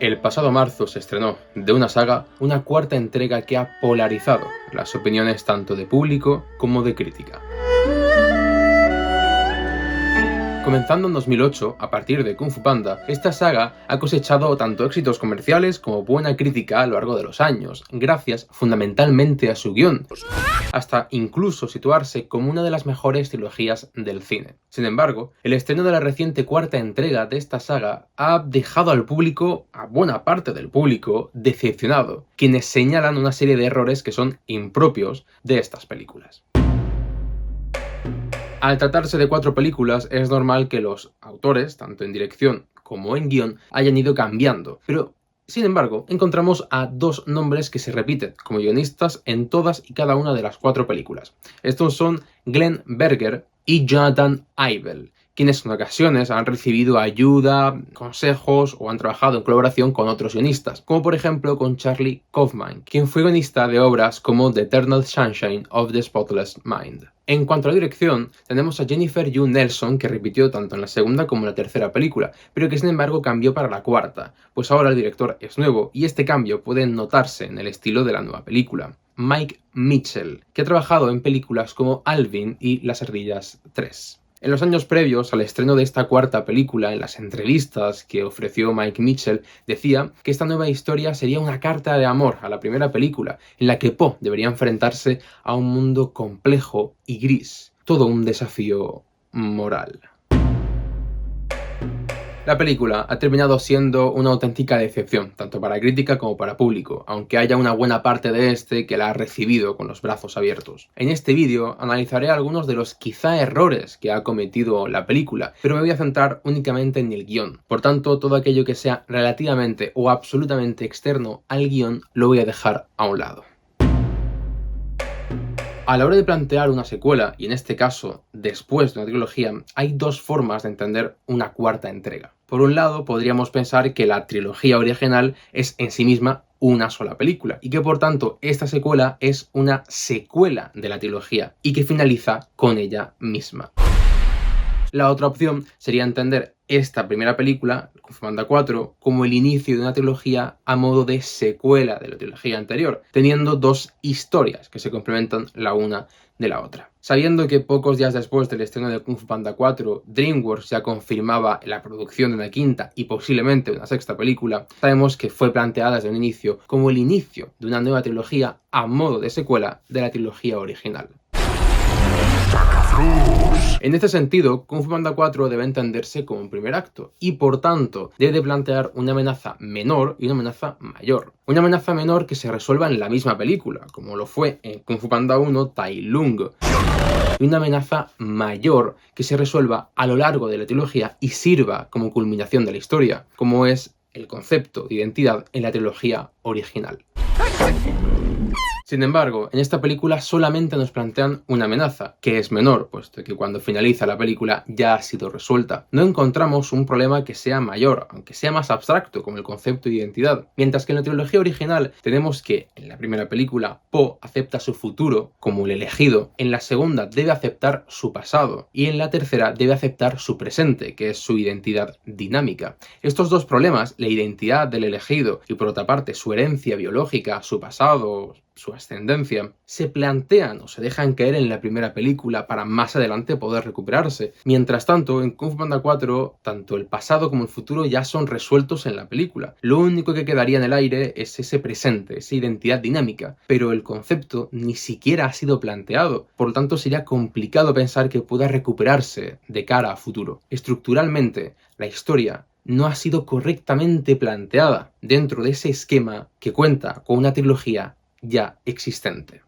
El pasado marzo se estrenó de una saga una cuarta entrega que ha polarizado las opiniones tanto de público como de crítica. Comenzando en 2008, a partir de Kung Fu Panda, esta saga ha cosechado tanto éxitos comerciales como buena crítica a lo largo de los años, gracias fundamentalmente a su guión, hasta incluso situarse como una de las mejores trilogías del cine. Sin embargo, el estreno de la reciente cuarta entrega de esta saga ha dejado al público, a buena parte del público, decepcionado, quienes señalan una serie de errores que son impropios de estas películas. Al tratarse de 4 películas, es normal que los autores, tanto en dirección como en guión, hayan ido cambiando, pero sin embargo, encontramos a 2 nombres que se repiten como guionistas en todas y cada una de las 4 películas. Estos son Glenn Berger y Jonathan Ivel, quienes en ocasiones han recibido ayuda, consejos o han trabajado en colaboración con otros guionistas, como por ejemplo con Charlie Kaufman, quien fue guionista de obras como The Eternal Sunshine of the Spotless Mind. En cuanto a la dirección, tenemos a Jennifer Yu Nelson, que repitió tanto en la segunda como en la tercera película, pero que sin embargo cambió para la cuarta, pues ahora el director es nuevo y este cambio puede notarse en el estilo de la nueva película. Mike Mitchell, que ha trabajado en películas como Alvin y Las Ardillas 3. En los años previos al estreno de esta cuarta película, en las entrevistas que ofreció Mike Mitchell, decía que esta nueva historia sería una carta de amor a la primera película, en la que Po debería enfrentarse a un mundo complejo y gris, todo un desafío moral. La película ha terminado siendo una auténtica decepción, tanto para crítica como para público, aunque haya una buena parte de este que la ha recibido con los brazos abiertos. En este vídeo analizaré algunos de los quizá errores que ha cometido la película, pero me voy a centrar únicamente en el guión. Por tanto, todo aquello que sea relativamente o absolutamente externo al guión lo voy a dejar a un lado. A la hora de plantear una secuela, y en este caso después de una trilogía, hay 2 formas de entender una cuarta entrega. Por un lado, podríamos pensar que la trilogía original es en sí misma una sola película, y que por tanto esta secuela es una secuela de la trilogía, y que finaliza con ella misma. La otra opción sería entender esta primera película, Kung Fu Panda 4, como el inicio de una trilogía a modo de secuela de la trilogía anterior, teniendo 2 historias que se complementan la una de la otra. Sabiendo que pocos días después del estreno de Kung Fu Panda 4, DreamWorks ya confirmaba la producción de una quinta y posiblemente una sexta película, sabemos que fue planteada desde un inicio como el inicio de una nueva trilogía a modo de secuela de la trilogía original. En este sentido, Kung Fu Panda 4 debe entenderse como un primer acto y por tanto debe plantear una amenaza menor y una amenaza mayor. Una amenaza menor que se resuelva en la misma película, como lo fue en Kung Fu Panda 1 Tai Lung, y una amenaza mayor que se resuelva a lo largo de la trilogía y sirva como culminación de la historia, como es el concepto de identidad en la trilogía original. Sin embargo, en esta película solamente nos plantean una amenaza, que es menor, puesto que cuando finaliza la película ya ha sido resuelta. No encontramos un problema que sea mayor, aunque sea más abstracto, como el concepto de identidad. Mientras que en la trilogía original tenemos que, en la primera película, Po acepta su futuro como el elegido, en la segunda debe aceptar su pasado, y en la tercera debe aceptar su presente, que es su identidad dinámica. Estos 2 problemas, la identidad del elegido y por otra parte su herencia biológica, su pasado, su ascendencia, se plantean o se dejan caer en la primera película para más adelante poder recuperarse. Mientras tanto, en Kung Fu Panda 4, tanto el pasado como el futuro ya son resueltos en la película. Lo único que quedaría en el aire es ese presente, esa identidad dinámica, pero el concepto ni siquiera ha sido planteado, por lo tanto sería complicado pensar que pueda recuperarse de cara a futuro. Estructuralmente, la historia no ha sido correctamente planteada dentro de ese esquema que cuenta con una trilogía ya existente.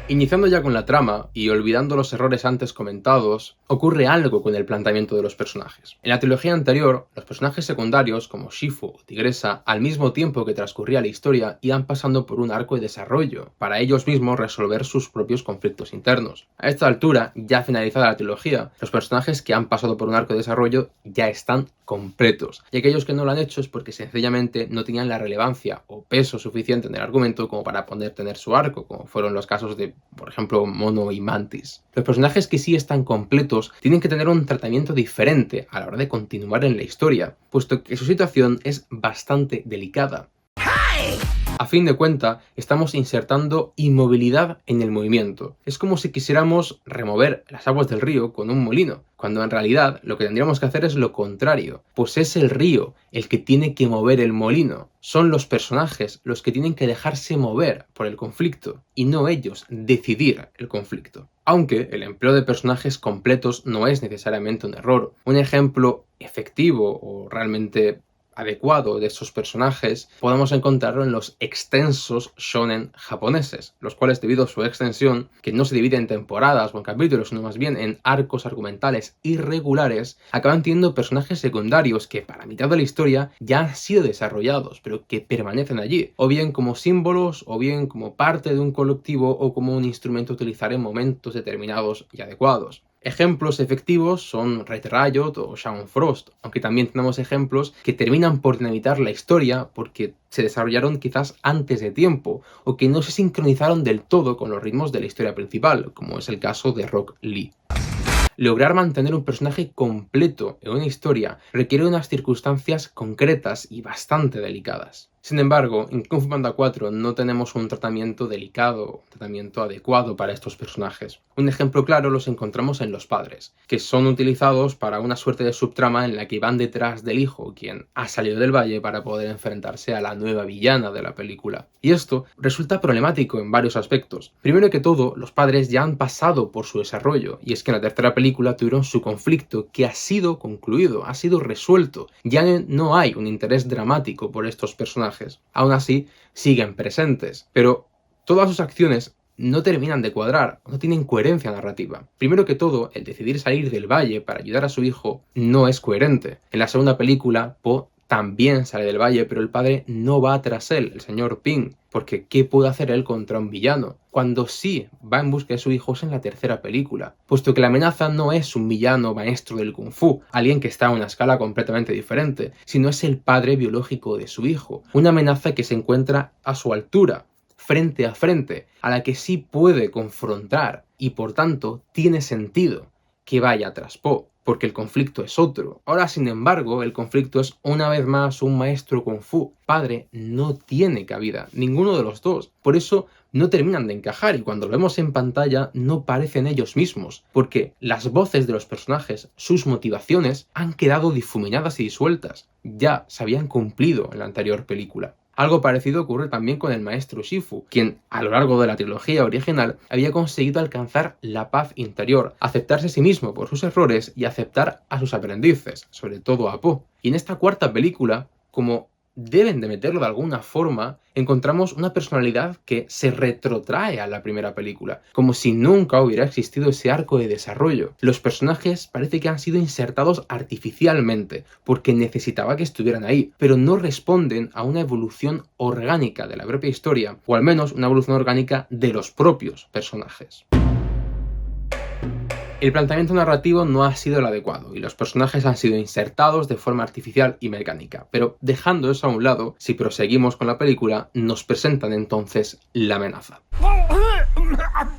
Iniciando ya con la trama y olvidando los errores antes comentados, ocurre algo con el planteamiento de los personajes. En la trilogía anterior, los personajes secundarios como Shifu o Tigresa, al mismo tiempo que transcurría la historia, iban pasando por un arco de desarrollo, para ellos mismos resolver sus propios conflictos internos. A esta altura, ya finalizada la trilogía, los personajes que han pasado por un arco de desarrollo ya están completos, y aquellos que no lo han hecho es porque sencillamente no tenían la relevancia o peso suficiente en el argumento como para poder tener su arco, como fueron los casos de, por ejemplo, Mono y Mantis. Los personajes que sí están completos tienen que tener un tratamiento diferente a la hora de continuar en la historia, puesto que su situación es bastante delicada. A fin de cuentas, estamos insertando inmovilidad en el movimiento. Es como si quisiéramos remover las aguas del río con un molino, cuando en realidad lo que tendríamos que hacer es lo contrario, pues es el río el que tiene que mover el molino. Son los personajes los que tienen que dejarse mover por el conflicto, y no ellos decidir el conflicto. Aunque el empleo de personajes completos no es necesariamente un error. Un ejemplo efectivo o realmente adecuado de estos personajes podemos encontrarlo en los extensos shonen japoneses, los cuales, debido a su extensión, que no se divide en temporadas o en capítulos, sino más bien en arcos argumentales irregulares, acaban teniendo personajes secundarios que para mitad de la historia ya han sido desarrollados, pero que permanecen allí, o bien como símbolos, o bien como parte de un colectivo, o como un instrumento a utilizar en momentos determinados y adecuados. Ejemplos efectivos son Red Riot o Shaun Frost, aunque también tenemos ejemplos que terminan por dinamitar la historia porque se desarrollaron quizás antes de tiempo o que no se sincronizaron del todo con los ritmos de la historia principal, como es el caso de Rock Lee. Lograr mantener un personaje completo en una historia requiere unas circunstancias concretas y bastante delicadas. Sin embargo, en Kung Fu Panda 4 no tenemos un tratamiento delicado, un tratamiento adecuado para estos personajes. Un ejemplo claro los encontramos en los padres, que son utilizados para una suerte de subtrama en la que van detrás del hijo, quien ha salido del valle para poder enfrentarse a la nueva villana de la película. Y esto resulta problemático en varios aspectos. Primero que todo, los padres ya han pasado por su desarrollo, y es que en la tercera película tuvieron su conflicto que ha sido concluido, ha sido resuelto. Ya no hay un interés dramático por estos personajes. Aún así, siguen presentes, pero todas sus acciones no terminan de cuadrar, no tienen coherencia narrativa. Primero que todo, el decidir salir del valle para ayudar a su hijo no es coherente. En la segunda película, Po también sale del valle, pero el padre no va tras él, el señor Ping, porque ¿qué puede hacer él contra un villano? Cuando sí va en busca de su hijo es en la tercera película, puesto que la amenaza no es un villano maestro del Kung Fu, alguien que está a una escala completamente diferente, sino es el padre biológico de su hijo, una amenaza que se encuentra a su altura, frente a frente, a la que sí puede confrontar, y por tanto tiene sentido que vaya tras Po, porque el conflicto es otro. Ahora, sin embargo, el conflicto es una vez más un maestro Kung Fu. Padre no tiene cabida, ninguno de los dos. Por eso no terminan de encajar y cuando lo vemos en pantalla no parecen ellos mismos, porque las voces de los personajes, sus motivaciones, han quedado difuminadas y disueltas. Ya se habían cumplido en la anterior película. Algo parecido ocurre también con el maestro Shifu, quien a lo largo de la trilogía original había conseguido alcanzar la paz interior, aceptarse a sí mismo por sus errores y aceptar a sus aprendices, sobre todo a Po. Y en esta cuarta película, como deben de meterlo de alguna forma, encontramos una personalidad que se retrotrae a la primera película, como si nunca hubiera existido ese arco de desarrollo. Los personajes parece que han sido insertados artificialmente, porque necesitaba que estuvieran ahí, pero no responden a una evolución orgánica de la propia historia, o al menos una evolución orgánica de los propios personajes. El planteamiento narrativo no ha sido el adecuado y los personajes han sido insertados de forma artificial y mecánica, pero dejando eso a un lado, si proseguimos con la película, nos presentan entonces la amenaza.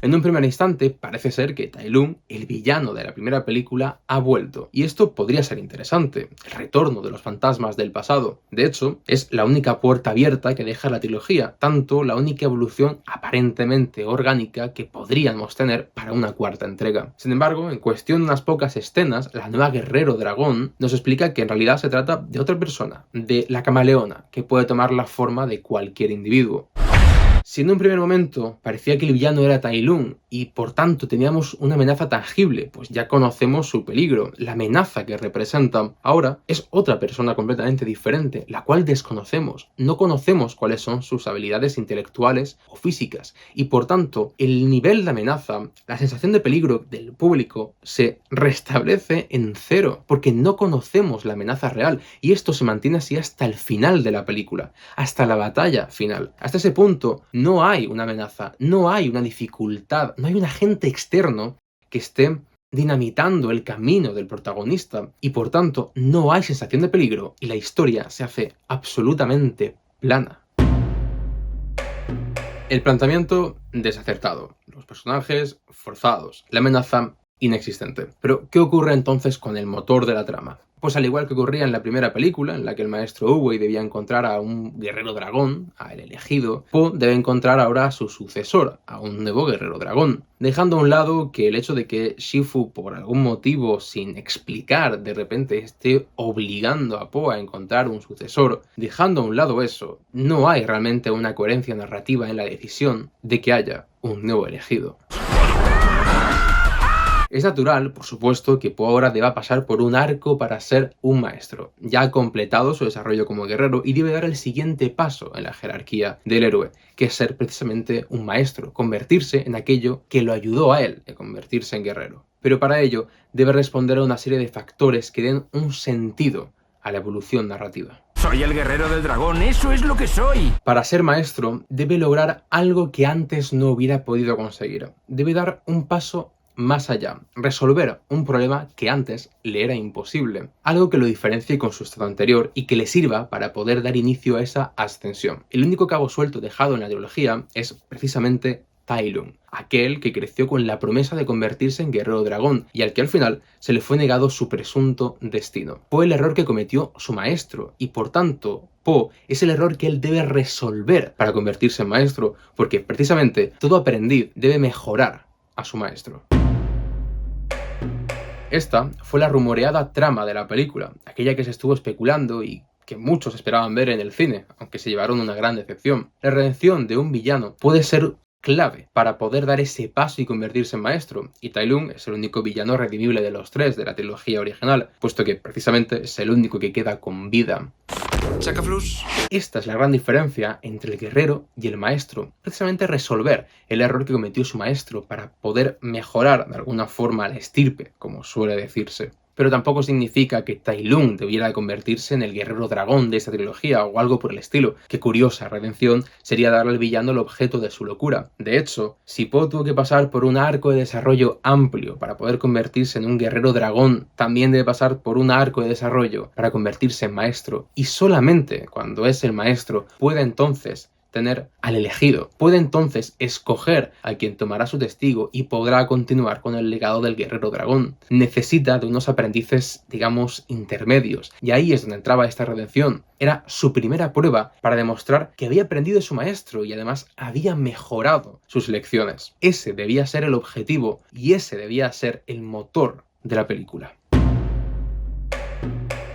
En un primer instante parece ser que Tai Lung, el villano de la primera película, ha vuelto, y esto podría ser interesante, el retorno de los fantasmas del pasado. De hecho, es la única puerta abierta que deja la trilogía, tanto la única evolución aparentemente orgánica que podríamos tener para una cuarta entrega. Sin embargo, en cuestión de unas pocas escenas, la nueva guerrero dragón nos explica que en realidad se trata de otra persona, de la camaleona, que puede tomar la forma de cualquier individuo. Si en un primer momento parecía que el villano era Tai Lung y por tanto teníamos una amenaza tangible, pues ya conocemos su peligro, la amenaza que representa, ahora es otra persona completamente diferente, la cual desconocemos. No conocemos cuáles son sus habilidades intelectuales o físicas y por tanto el nivel de amenaza, la sensación de peligro del público se restablece en cero, porque no conocemos la amenaza real y esto se mantiene así hasta el final de la película, hasta la batalla final. Hasta ese punto no hay una amenaza, no hay una dificultad, no hay un agente externo que esté dinamitando el camino del protagonista y por tanto no hay sensación de peligro y la historia se hace absolutamente plana. El planteamiento desacertado, los personajes forzados, la amenaza inexistente. Pero, ¿qué ocurre entonces con el motor de la trama? Pues al igual que ocurría en la primera película, en la que el maestro Oogway debía encontrar a un guerrero dragón, a el elegido, Poe debe encontrar ahora a su sucesor, a un nuevo guerrero dragón, dejando a un lado que el hecho de que Shifu, por algún motivo sin explicar, de repente esté obligando a Poe a encontrar un sucesor, dejando a un lado eso, no hay realmente una coherencia narrativa en la decisión de que haya un nuevo elegido. Es natural, por supuesto, que Poe ahora deba pasar por un arco para ser un maestro. Ya ha completado su desarrollo como guerrero y debe dar el siguiente paso en la jerarquía del héroe, que es ser precisamente un maestro, convertirse en aquello que lo ayudó a él, de convertirse en guerrero. Pero para ello debe responder a una serie de factores que den un sentido a la evolución narrativa. Soy el guerrero del dragón, eso es lo que soy. Para ser maestro, debe lograr algo que antes no hubiera podido conseguir. Debe dar un paso más allá, resolver un problema que antes le era imposible, algo que lo diferencie con su estado anterior y que le sirva para poder dar inicio a esa ascensión. El único cabo suelto dejado en la trilogía es precisamente Tai Lung, aquel que creció con la promesa de convertirse en guerrero dragón y al que al final se le fue negado su presunto destino. Fue el error que cometió su maestro y por tanto Poe es el error que él debe resolver para convertirse en maestro, porque precisamente todo aprendiz debe mejorar a su maestro. Esta fue la rumoreada trama de la película, aquella que se estuvo especulando y que muchos esperaban ver en el cine, aunque se llevaron una gran decepción. La redención de un villano puede ser clave para poder dar ese paso y convertirse en maestro, y Tai Lung es el único villano redimible de los tres de la trilogía original, puesto que precisamente es el único que queda con vida. Chacaflus. Esta es la gran diferencia entre el guerrero y el maestro, precisamente resolver el error que cometió su maestro para poder mejorar de alguna forma la estirpe, como suele decirse. Pero tampoco significa que Tai Lung debiera convertirse en el guerrero dragón de esta trilogía o algo por el estilo. Qué curiosa redención sería darle al villano el objeto de su locura. De hecho, si Poe tuvo que pasar por un arco de desarrollo amplio para poder convertirse en un guerrero dragón, también debe pasar por un arco de desarrollo para convertirse en maestro. Y solamente cuando es el maestro puede entonces tener al elegido, puede entonces escoger a quien tomará su testigo y podrá continuar con el legado del guerrero dragón. Necesita de unos aprendices, digamos, intermedios, y ahí es donde entraba esta redención. Era su primera prueba para demostrar que había aprendido de su maestro y además había mejorado sus lecciones. Ese debía ser el objetivo y ese debía ser el motor de la película.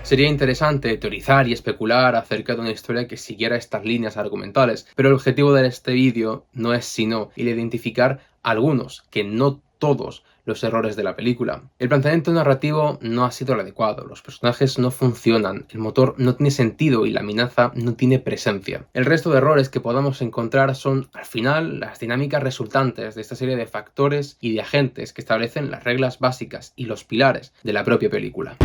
Sería interesante teorizar y especular acerca de una historia que siguiera estas líneas argumentales, pero el objetivo de este vídeo no es sino el identificar algunos, que no todos, los errores de la película. El planteamiento narrativo no ha sido el adecuado, los personajes no funcionan, el motor no tiene sentido y la amenaza no tiene presencia. El resto de errores que podamos encontrar son, al final, las dinámicas resultantes de esta serie de factores y de agentes que establecen las reglas básicas y los pilares de la propia película.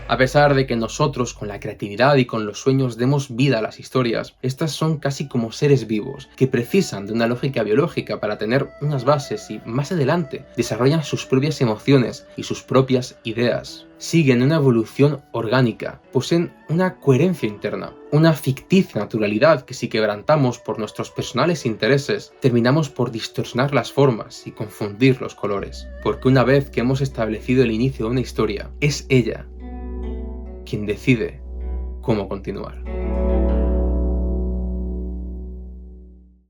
A pesar de que nosotros con la creatividad y con los sueños demos vida a las historias, estas son casi como seres vivos, que precisan de una lógica biológica para tener unas bases y más adelante desarrollan sus propias emociones y sus propias ideas. Siguen una evolución orgánica, poseen una coherencia interna, una ficticia naturalidad que si quebrantamos por nuestros personales intereses, terminamos por distorsionar las formas y confundir los colores. Porque una vez que hemos establecido el inicio de una historia, es ella quien decide cómo continuar.